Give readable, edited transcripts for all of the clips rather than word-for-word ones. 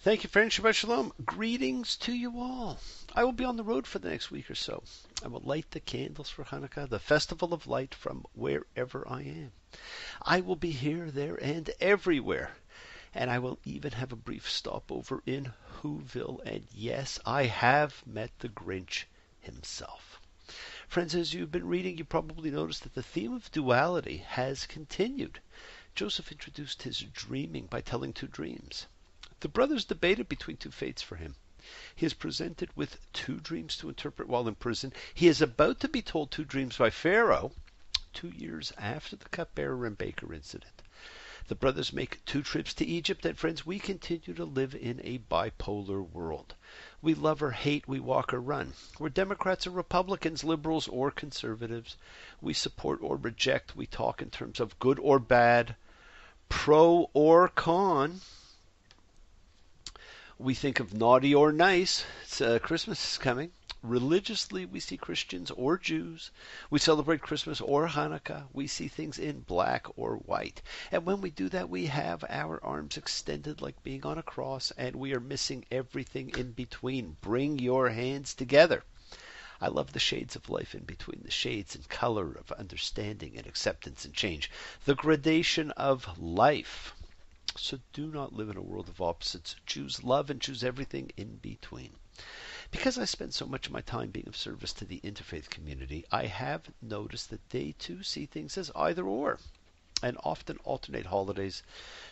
Thank you, friend. Shabbat Shalom. Greetings to you all. I will be on the road for the next week or so. I will light the candles for Hanukkah, the festival of light, from wherever I am. I will be here, there, and everywhere. And I will even have a brief stopover in Whoville. And yes, I have met the Grinch himself. Friends, as you've been reading, you probably noticed that the theme of duality has continued. Joseph introduced his dreaming by telling two dreams. The brothers debated between two fates for him. He is presented with two dreams to interpret while in prison. He is about to be told two dreams by Pharaoh 2 years after the cupbearer and baker incident. The brothers make 2 trips to Egypt, and friends, we continue to live in a bipolar world. We love or hate, we walk or run. We're Democrats or Republicans, liberals or conservatives. We support or reject, we talk in terms of good or bad, pro or con. We think of naughty or nice. Christmas is coming. Religiously, we see Christians or Jews. We celebrate Christmas or Hanukkah. We see things in black or white. And when we do that, we have our arms extended like being on a cross, and we are missing everything in between. Bring your hands together. I love the shades of life in between, the shades and color of understanding and acceptance and change, the gradation of life. So do not live in a world of opposites. Choose love and choose everything in between. Because I spend so much of my time being of service to the interfaith community, I have noticed that they too see things as either or, and often alternate holidays,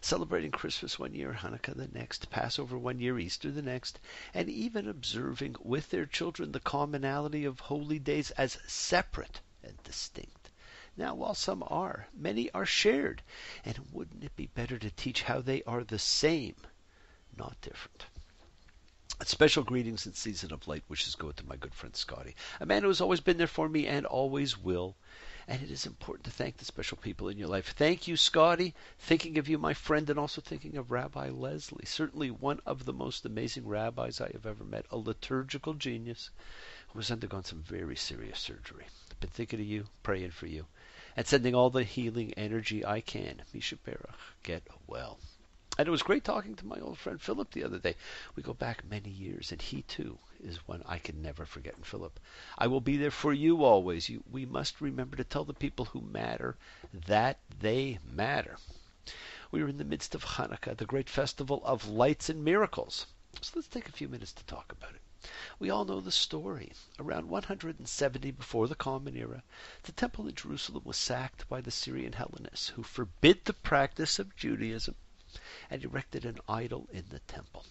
celebrating Christmas one year, Hanukkah the next, Passover one year, Easter the next, and even observing with their children the commonality of holy days as separate and distinct. Now, while some are, many are shared. And wouldn't it be better to teach how they are the same, not different? Special greetings and season of light wishes go to my good friend Scotty, a man who has always been there for me and always will. And it is important to thank the special people in your life. Thank you, Scotty. Thinking of you, my friend, and also thinking of Rabbi Leslie. Certainly one of the most amazing rabbis I have ever met. A liturgical genius who has undergone some very serious surgery. I've been thinking of you, praying for you, and sending all the healing energy I can. Misha Berach, get well. And it was great talking to my old friend Philip the other day. We go back many years, and he too is one I can never forget in Philip. I will be there for you always. We must remember to tell the people who matter that they matter. We are in the midst of Hanukkah, the great festival of lights and miracles. So let's take a few minutes to talk about it. We all know the story. Around 170 before the Common Era, the temple in Jerusalem was sacked by the Syrian Hellenists, who forbid the practice of Judaism and erected an idol in the temple.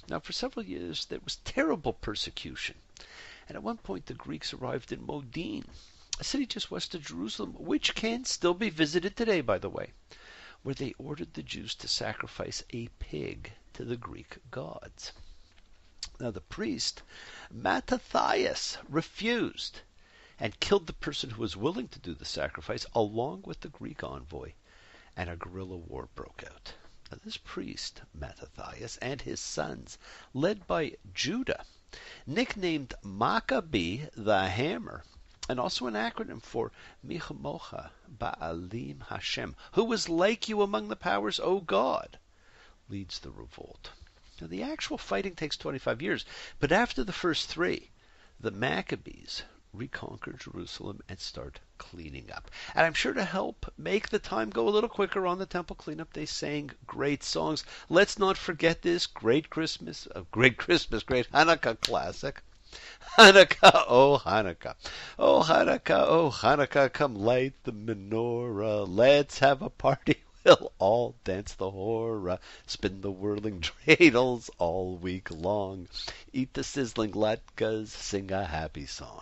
Now, for several years, there was terrible persecution. And at one point, the Greeks arrived in Modin, a city just west of Jerusalem, which can still be visited today, by the way, where they ordered the Jews to sacrifice a pig to the Greek gods. Now, the priest, Mattathias, refused and killed the person who was willing to do the sacrifice, along with the Greek envoy, and a guerrilla war broke out. Now, this priest, Mattathias, and his sons, led by Judah, nicknamed Maccabee the Hammer, and also an acronym for Michamocha Ba'alim Hashem, who was like you among the powers, O God, leads the revolt. Now, the actual fighting takes 25 years, but after the first 3, the Maccabees reconquer Jerusalem and start cleaning up. And I'm sure to help make the time go a little quicker on the temple cleanup, they sang great songs. Let's not forget this great great Hanukkah classic. Hanukkah, oh Hanukkah, oh Hanukkah, oh Hanukkah, come light the menorah, let's have a party. We'll all dance the hora, spin the whirling dreidels all week long, eat the sizzling latkes, sing a happy song.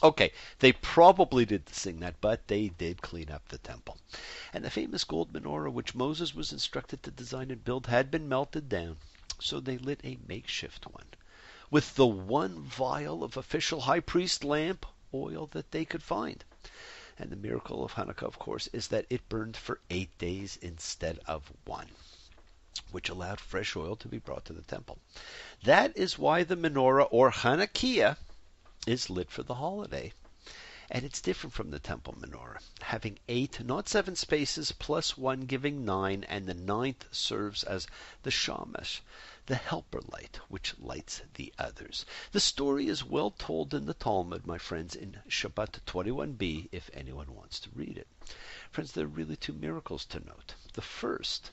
Okay, they probably didn't sing that, but they did clean up the temple. And the famous gold menorah, which Moses was instructed to design and build, had been melted down. So they lit a makeshift one with the one vial of official high priest lamp oil that they could find. And the miracle of Hanukkah, of course, is that it burned for 8 days instead of 1, which allowed fresh oil to be brought to the temple. That is why the menorah, or Hanukkiah, is lit for the holiday. And it's different from the temple menorah, having 8, not 7 spaces, plus 1 giving 9, and the 9th serves as the shamash, the helper light, which lights the others. The story is well told in the Talmud, my friends, in Shabbat 21b, if anyone wants to read it. Friends, there are really two miracles to note. The first,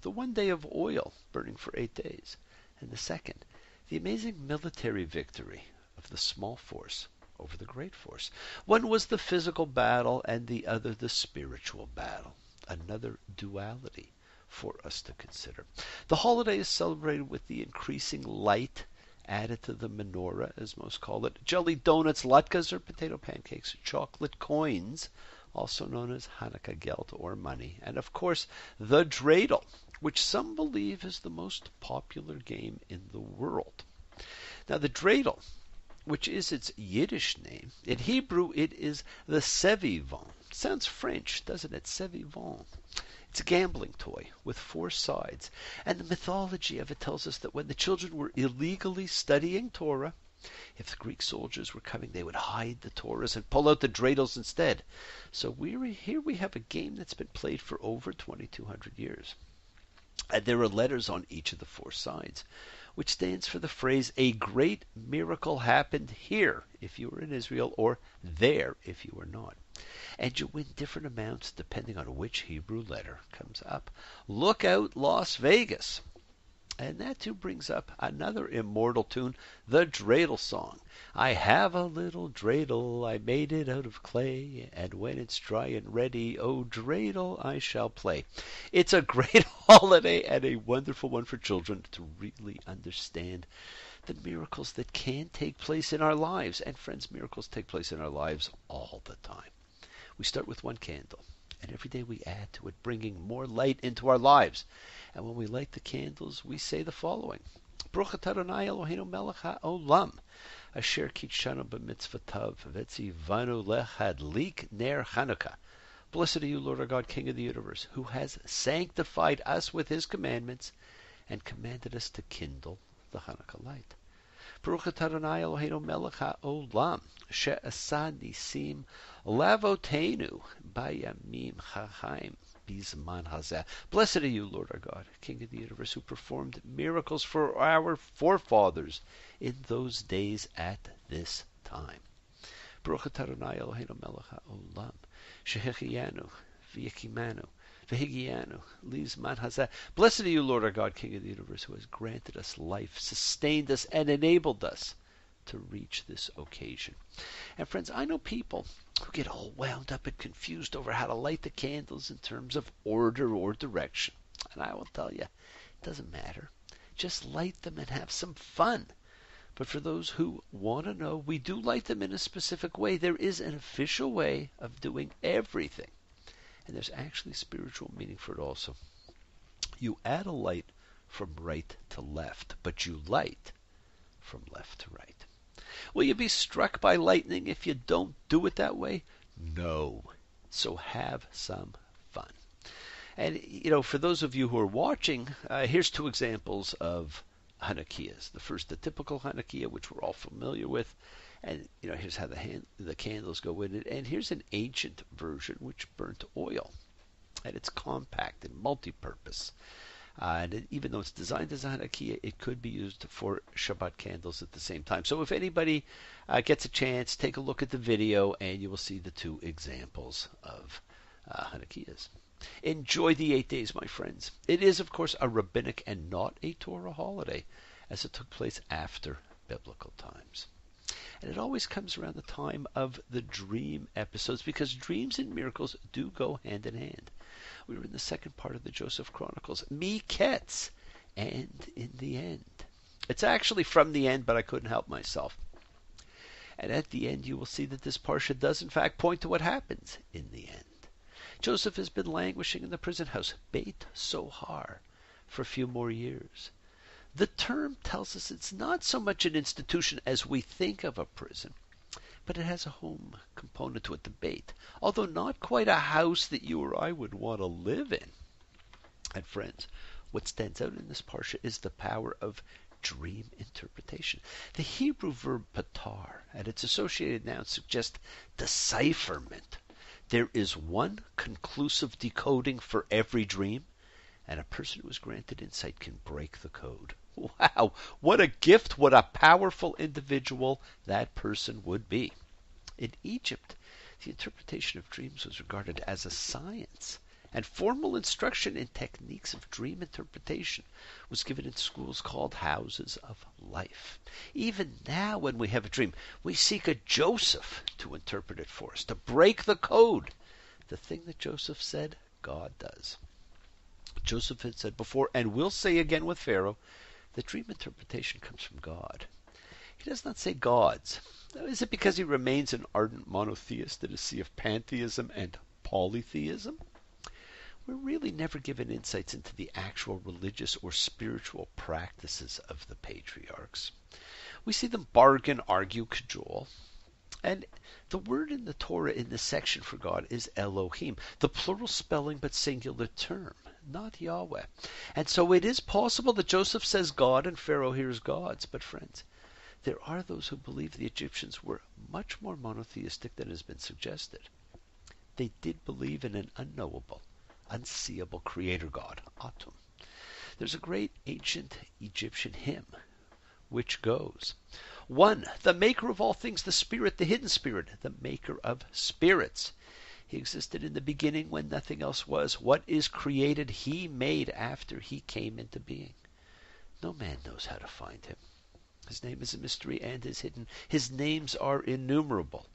the one day of oil burning for 8 days. And the second, the amazing military victory of the small force over the great force. One was the physical battle and the other the spiritual battle. Another duality for us to consider. The holiday is celebrated with the increasing light added to the menorah, as most call it. Jelly donuts, latkes, or potato pancakes, chocolate coins, also known as Hanukkah geld or money, and of course the dreidel, which some believe is the most popular game in the world. Now the dreidel, which is its Yiddish name, in Hebrew it is the sevivon. Sounds French, doesn't it? Sevivon. It's a gambling toy with 4 sides, and the mythology of it tells us that when the children were illegally studying Torah, if the Greek soldiers were coming, they would hide the Torahs and pull out the dreidels instead. So here we have a game that's been played for over 2,200 years. And there are letters on each of the 4 sides, which stands for the phrase, a great miracle happened here, if you were in Israel, or there, if you were not. And you win different amounts depending on which Hebrew letter comes up. Look out, Las Vegas! And that too brings up another immortal tune, the dreidel song. I have a little dreidel, I made it out of clay, and when it's dry and ready, oh dreidel I shall play. It's a great holiday and a wonderful one for children to really understand the miracles that can take place in our lives. And friends, miracles take place in our lives all the time. We start with 1 candle, and every day we add to it, bringing more light into our lives. And when we light the candles, we say the following: Baruch atah Adonai Eloheinu melech haolam, asher kitshanu b'mitzvotav, v'tzivanu lehadlik ner Chanukah. Blessed are you, Lord our God, King of the universe, who has sanctified us with his commandments and commanded us to kindle the Hanukkah light. Baruch atah Adonai Eloheinu melech haolam, she'asa nisim lavotenu bayamim chachaim bizman hazeh. Blessed are you, Lord our God, King of the universe, who performed miracles for our forefathers in those days at this time. Baruch atah Adonai Eloheinu melech haolam, she'hechianu v'yekimanu v'higianu lizman hazeh. Blessed are you, Lord our God, King of the universe, who has granted us life, sustained us, and enabled us to reach this occasion. And friends, I know people who get all wound up and confused over how to light the candles in terms of order or direction. And I will tell you, it doesn't matter. Just light them and have some fun. But for those who want to know, we do light them in a specific way. There is an official way of doing everything. And there's actually spiritual meaning for it also. You add a light from right to left, but you light from left to right. Will you be struck by lightning if you don't do it that way? No. So have some fun. And, for those of you who are watching, here's 2 examples of Hanukkahs. The first, the typical Hanukkah, which we're all familiar with. And, here's how the candles go in it. And here's an ancient version, which burnt oil. And it's compact and multi-purpose. Even though it's designed as a Hanukkah, it could be used for Shabbat candles at the same time. So if anybody gets a chance, take a look at the video, and you will see the 2 examples of Hanukkahs. Enjoy the 8 days, my friends. It is, of course, a rabbinic and not a Torah holiday, as it took place after biblical times. And it always comes around the time of the dream episodes, because dreams and miracles do go hand in hand. We were in the second part of the Joseph Chronicles, Miketz, and in the end. It's actually from the end, but I couldn't help myself. And at the end, you will see that this parsha does, in fact, point to what happens in the end. Joseph has been languishing in the prison house, Beit Sohar, for a few more years. The term tells us it's not so much an institution as we think of a prison, but it has a home component to it, the Beit, although not quite a house that you or I would want to live in. And friends, what stands out in this parsha is the power of dream interpretation. The Hebrew verb patar and its associated noun suggest decipherment. There is one conclusive decoding for every dream, and a person who is granted insight can break the code. Wow, what a gift, what a powerful individual that person would be. In Egypt, the interpretation of dreams was regarded as a science, and formal instruction in techniques of dream interpretation was given in schools called houses of life. Even now, when we have a dream, we seek a Joseph to interpret it for us, to break the code. The thing that Joseph said, God does. Joseph had said before, and will say again with Pharaoh, that dream interpretation comes from God. He does not say gods. Now, is it because he remains an ardent monotheist in a sea of pantheism and polytheism? We're really never given insights into the actual religious or spiritual practices of the patriarchs. We see them bargain, argue, cajole. And the word in the Torah in this section for God is Elohim, the plural spelling but singular term, not Yahweh. And so it is possible that Joseph says God and Pharaoh hears gods. But friends, there are those who believe the Egyptians were much more monotheistic than has been suggested. They did believe in an unknowable, unseeable creator God, Atum. There's a great ancient Egyptian hymn which goes, One, the maker of all things, the spirit, the hidden spirit, the maker of spirits. He existed in the beginning when nothing else was. What is created he made after he came into being. No man knows how to find him. His name is a mystery and is hidden. His names are innumerable.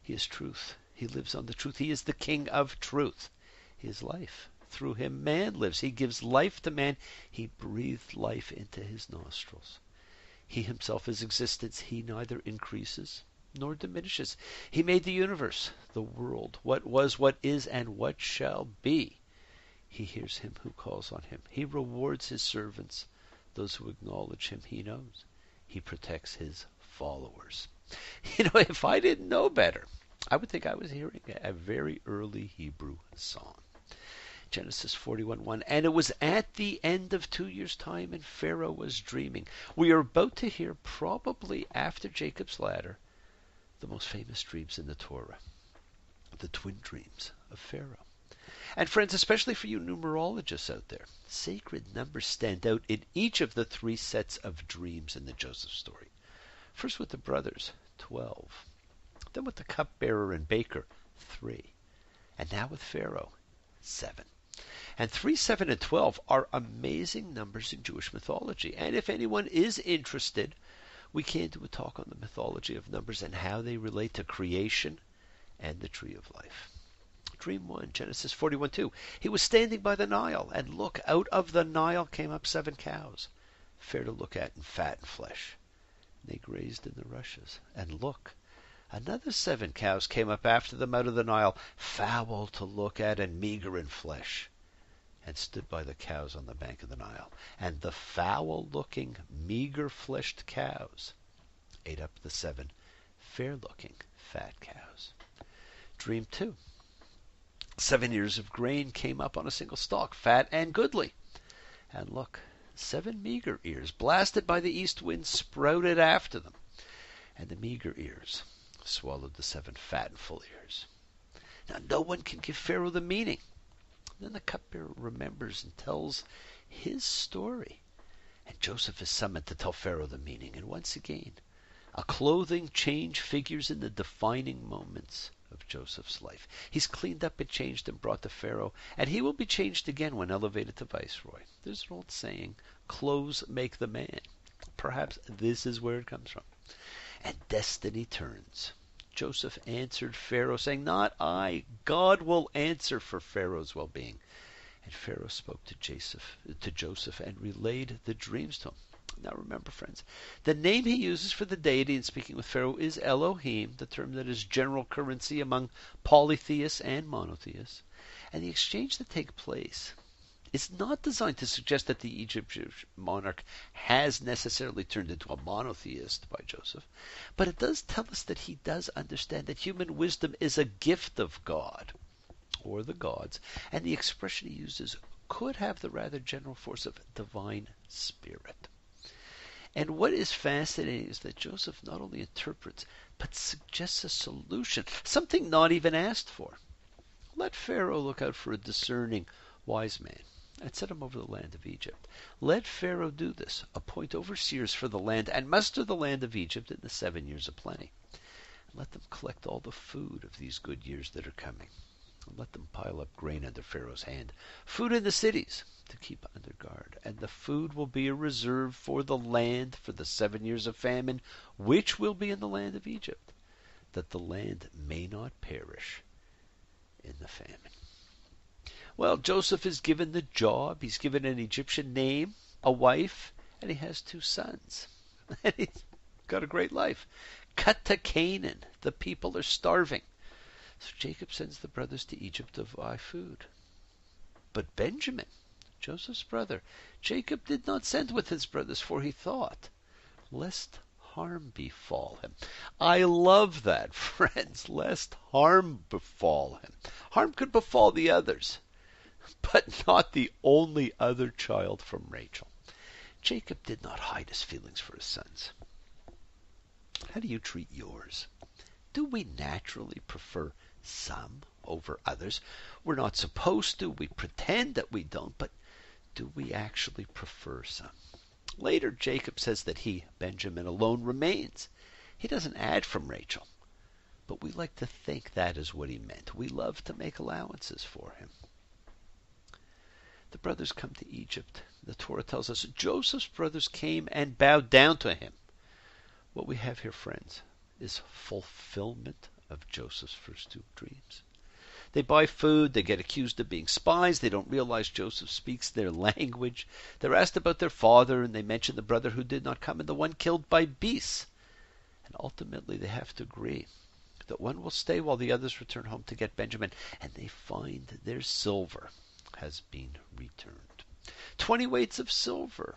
He is truth. He lives on the truth. He is the king of truth. He is life. Through him man lives. He gives life to man. He breathed life into his nostrils. He himself is existence. He neither increases nor diminishes. He made the universe, the world, what was, what is, and what shall be. He hears him who calls on him. He rewards his servants. Those who acknowledge him he knows. He protects his followers. If I didn't know better, I would think I was hearing a very early Hebrew song. Genesis 41:1. And it was at the end of 2 years' time, and Pharaoh was dreaming. We are about to hear, probably after Jacob's ladder, the most famous dreams in the Torah, the twin dreams of Pharaoh. And friends, especially for you numerologists out there, sacred numbers stand out in each of the 3 sets of dreams in the Joseph story. First with the brothers, 12. Then with the cupbearer and baker, 3. And now with Pharaoh, 7. And 3, 7, and 12 are amazing numbers in Jewish mythology. And if anyone is interested, we can do a talk on the mythology of numbers and how they relate to creation and the tree of life. Dream 1, Genesis 41:2. He was standing by the Nile, and look, out of the Nile came up 7 cows, fair to look at and fat and flesh. They grazed in the rushes. And look, another 7 cows came up after them out of the Nile, foul to look at and meager in flesh, and stood by the cows on the bank of the Nile. And the foul-looking, meager-fleshed cows ate up the 7 fair-looking, fat cows. Dream 2. 7 ears of grain came up on a single stalk, fat and goodly. And look, 7 meager ears, blasted by the east wind, sprouted after them. And the meager ears swallowed the 7 fat and full ears. Now no one can give Pharaoh the meaning. Then the cupbearer remembers and tells his story. And Joseph is summoned to tell Pharaoh the meaning. And once again, a clothing change figures in the defining moments of Joseph's life. He's cleaned up and changed and brought to Pharaoh, and he will be changed again when elevated to viceroy. There's an old saying, clothes make the man. Perhaps this is where it comes from. And destiny turns. Joseph answered Pharaoh, saying, Not I. God will answer for Pharaoh's well-being. And Pharaoh spoke to Joseph and relayed the dreams to him. Now remember, friends, the name he uses for the deity in speaking with Pharaoh is Elohim, the term that is general currency among polytheists and monotheists. And the exchange that takes place is not designed to suggest that the Egyptian monarch has necessarily turned into a monotheist by Joseph, but it does tell us that he does understand that human wisdom is a gift of God, or the gods, and the expression he uses could have the rather general force of divine spirit. And what is fascinating is that Joseph not only interprets, but suggests a solution, something not even asked for. Let Pharaoh look out for a discerning, wise man. and set him over the land of Egypt. Let Pharaoh do this, appoint overseers for the land, and muster the land of Egypt in the 7 years of plenty. And let them collect all the food of these good years that are coming. And let them pile up grain under Pharaoh's hand, food in the cities to keep under guard. And the food will be a reserve for the land for the 7 years of famine, which will be in the land of Egypt, that the land may not perish in the famine. Well, Joseph is given the job. He's given an Egyptian name, a wife, and he has 2 sons. And he's got a great life. Cut to Canaan. The people are starving. So Jacob sends the brothers to Egypt to buy food. But Benjamin, Joseph's brother, Jacob did not send with his brothers, for he thought, lest harm befall him. I love that, friends, lest harm befall him. Harm could befall the others, but not the only other child from Rachel. Jacob did not hide his feelings for his sons. How do you treat yours? Do we naturally prefer some over others? We're not supposed to. We pretend that we don't, but do we actually prefer some? Later, Jacob says that he, Benjamin, alone remains. He doesn't add from Rachel, but we like to think that is what he meant. We love to make allowances for him. The brothers come to Egypt. The Torah tells us Joseph's brothers came and bowed down to him. What we have here, friends, is fulfillment of Joseph's first 2 dreams. They buy food. They get accused of being spies. They don't realize Joseph speaks their language. They're asked about their father, and they mention the brother who did not come and the one killed by beasts. And ultimately, they have to agree that one will stay while the others return home to get Benjamin. And they find their silver has been returned. 20 weights of silver.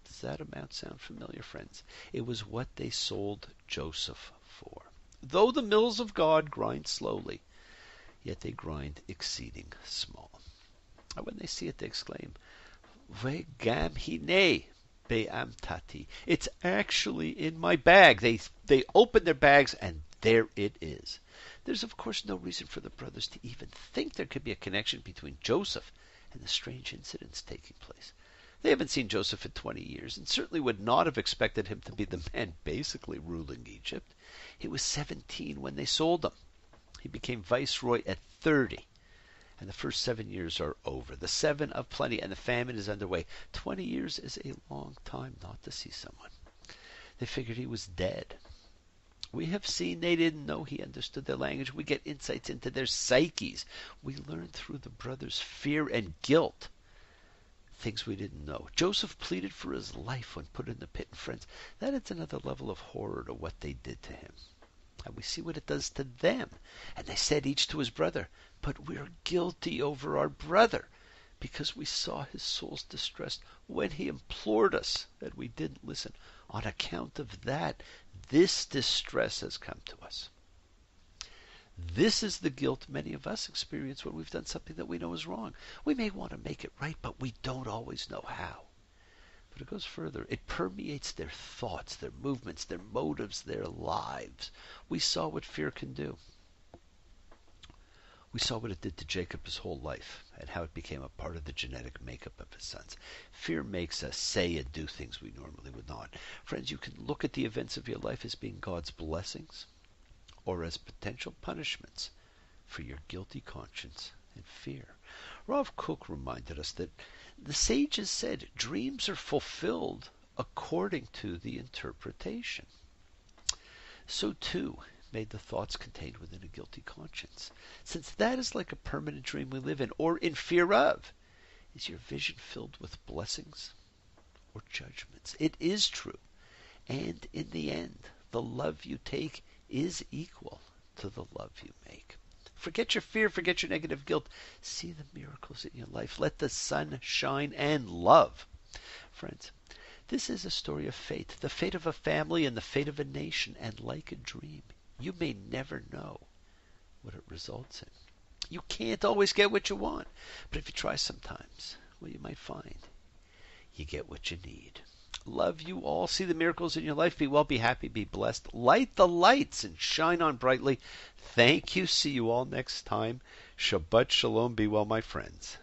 Does that amount sound familiar, friends? It was what they sold Joseph for. Though the mills of God grind slowly, yet they grind exceeding small. And when they see it, they exclaim, Vegam hine be'amtati. It's actually in my bag. They open their bags, and there it is. There's, of course, no reason for the brothers to even think there could be a connection between Joseph and the strange incidents taking place. They haven't seen Joseph in 20 years, and certainly would not have expected him to be the man basically ruling Egypt. He was 17 when they sold him. He became viceroy at 30, and the first 7 years are over. The 7 of plenty, and the famine is underway. 20 years is a long time not to see someone. They figured he was dead. We have seen they didn't know he understood their language. We get insights into their psyches. We learn through the brothers' fear and guilt things we didn't know. Joseph pleaded for his life when put in the pit. And friends, that adds another level of horror to what they did to him. And we see what it does to them. And they said each to his brother, but we're guilty over our brother, because we saw his soul's distress when he implored us, and we didn't listen. On account of that, this distress has come to us. This is the guilt many of us experience when we've done something that we know is wrong. We may want to make it right, but we don't always know how. But it goes further. It permeates their thoughts, their movements, their motives, their lives. We saw what fear can do. We saw what it did to Jacob his whole life and how it became a part of the genetic makeup of his sons. Fear makes us say and do things we normally would not. Friends, you can look at the events of your life as being God's blessings or as potential punishments for your guilty conscience and fear. Rav Kook reminded us that the sages said dreams are fulfilled according to the interpretation. So too may the thoughts contained within a guilty conscience. Since that is like a permanent dream we live in or in fear of, is your vision filled with blessings or judgments? It is true. And in the end, the love you take is equal to the love you make. Forget your fear, forget your negative guilt. See the miracles in your life. Let the sun shine and love. Friends, this is a story of fate, the fate of a family and the fate of a nation. And like a dream, you may never know what it results in. You can't always get what you want, but if you try sometimes, well, you might find you get what you need. Love you all. See the miracles in your life. Be well, be happy, be blessed. Light the lights and shine on brightly. Thank you. See you all next time. Shabbat shalom. Be well, my friends.